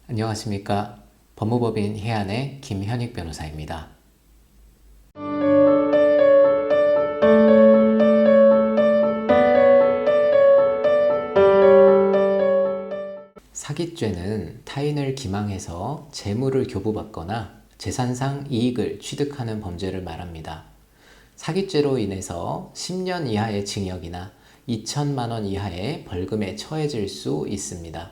안녕하십니까. 법무법인 해안의 김현익 변호사입니다. 사기죄는 타인을 기망해서 재물을 교부받거나 재산상 이익을 취득하는 범죄를 말합니다. 사기죄로 인해서 10년 이하의 징역이나 2천만 원 이하의 벌금에 처해질 수 있습니다.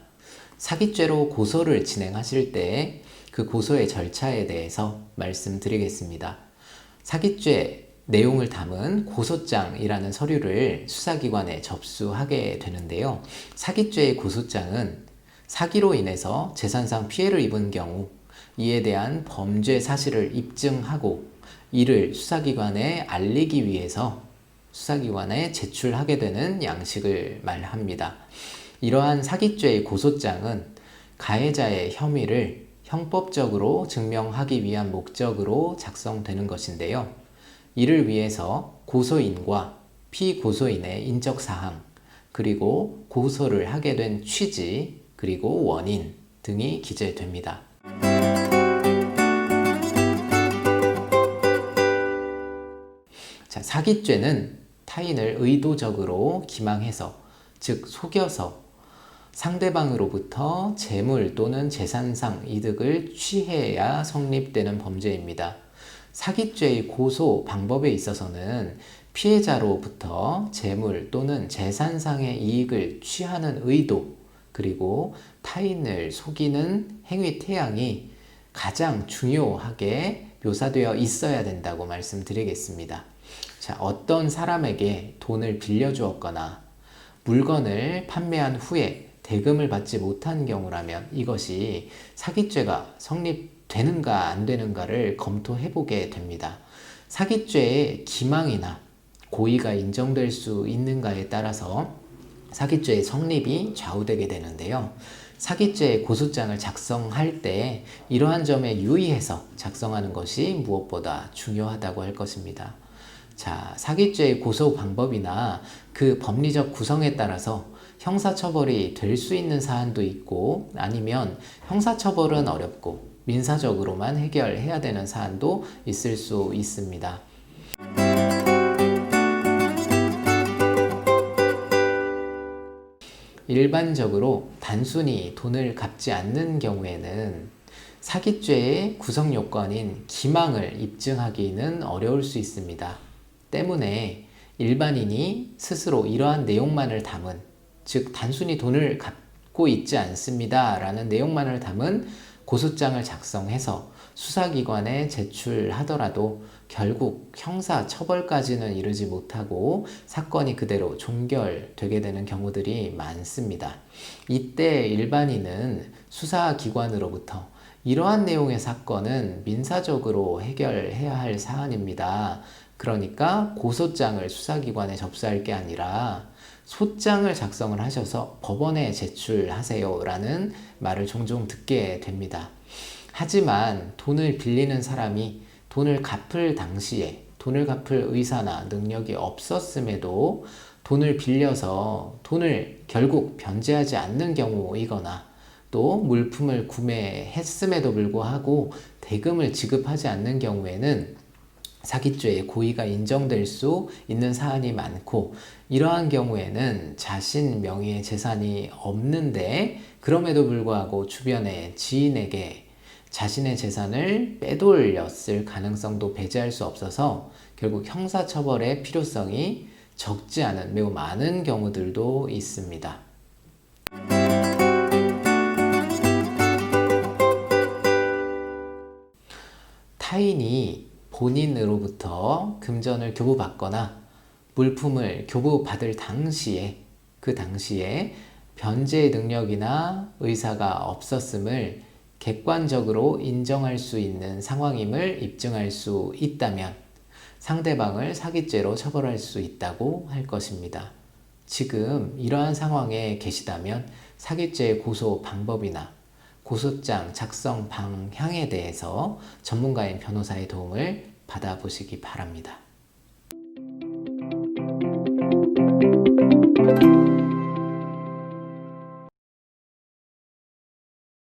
사기죄로 고소를 진행하실 때 그 고소의 절차에 대해서 말씀드리겠습니다. 사기죄 내용을 담은 고소장이라는 서류를 수사기관에 접수하게 되는데요. 사기죄의 고소장은 사기로 인해서 재산상 피해를 입은 경우 이에 대한 범죄 사실을 입증하고 이를 수사기관에 알리기 위해서 수사기관에 제출하게 되는 양식을 말합니다. 이러한 사기죄의 고소장은 가해자의 혐의를 형법적으로 증명하기 위한 목적으로 작성되는 것인데요. 이를 위해서 고소인과 피고소인의 인적사항, 그리고 고소를 하게 된 취지, 그리고 원인 등이 기재됩니다. 사기죄는 타인을 의도적으로 기망해서, 즉 속여서 상대방으로부터 재물 또는 재산상 이득을 취해야 성립되는 범죄입니다. 사기죄의 고소 방법에 있어서는 피해자로부터 재물 또는 재산상의 이익을 취하는 의도, 그리고 타인을 속이는 행위 태양이 가장 중요하게 묘사되어 있어야 된다고 말씀드리겠습니다. 어떤 사람에게 돈을 빌려주었거나 물건을 판매한 후에 대금을 받지 못한 경우라면 이것이 사기죄가 성립되는가 안 되는가를 검토해 보게 됩니다. 사기죄의 기망이나 고의가 인정될 수 있는가에 따라서 사기죄의 성립이 좌우되게 되는데요. 사기죄의 고소장을 작성할 때 이러한 점에 유의해서 작성하는 것이 무엇보다 중요하다고 할 것입니다. 사기죄의 고소 방법이나 그 법리적 구성에 따라서 형사처벌이 될 수 있는 사안도 있고, 아니면 형사처벌은 어렵고 민사적으로만 해결해야 되는 사안도 있을 수 있습니다. 일반적으로 단순히 돈을 갚지 않는 경우에는 사기죄의 구성 요건인 기망을 입증하기는 어려울 수 있습니다. 때문에 일반인이 스스로 이러한 내용만을 담은, 즉 단순히 돈을 갚고 있지 않습니다 라는 내용만을 담은 고소장을 작성해서 수사기관에 제출하더라도 결국 형사처벌까지는 이르지 못하고 사건이 그대로 종결되게 되는 경우들이 많습니다. 이때 일반인은 수사기관으로부터 이러한 내용의 사건은 민사적으로 해결해야 할 사안입니다. 그러니까 고소장을 수사기관에 접수할 게 아니라 소장을 작성을 하셔서 법원에 제출하세요 라는 말을 종종 듣게 됩니다. 하지만 돈을 빌리는 사람이 돈을 갚을 당시에 돈을 갚을 의사나 능력이 없었음에도 돈을 빌려서 돈을 결국 변제하지 않는 경우이거나 또 물품을 구매했음에도 불구하고 대금을 지급하지 않는 경우에는 사기죄의 고의가 인정될 수 있는 사안이 많고, 이러한 경우에는 자신 명의의 재산이 없는데 그럼에도 불구하고 주변의 지인에게 자신의 재산을 빼돌렸을 가능성도 배제할 수 없어서 결국 형사처벌의 필요성이 적지 않은 매우 많은 경우들도 있습니다. 타인이 본인으로부터 금전을 교부받거나 물품을 교부받을 당시에 그 당시에 변제 능력이나 의사가 없었음을 객관적으로 인정할 수 있는 상황임을 입증할 수 있다면 상대방을 사기죄로 처벌할 수 있다고 할 것입니다. 지금 이러한 상황에 계시다면 사기죄 고소 방법이나 고소장 작성 방향에 대해서 전문가인 변호사의 도움을 받아보시기 바랍니다.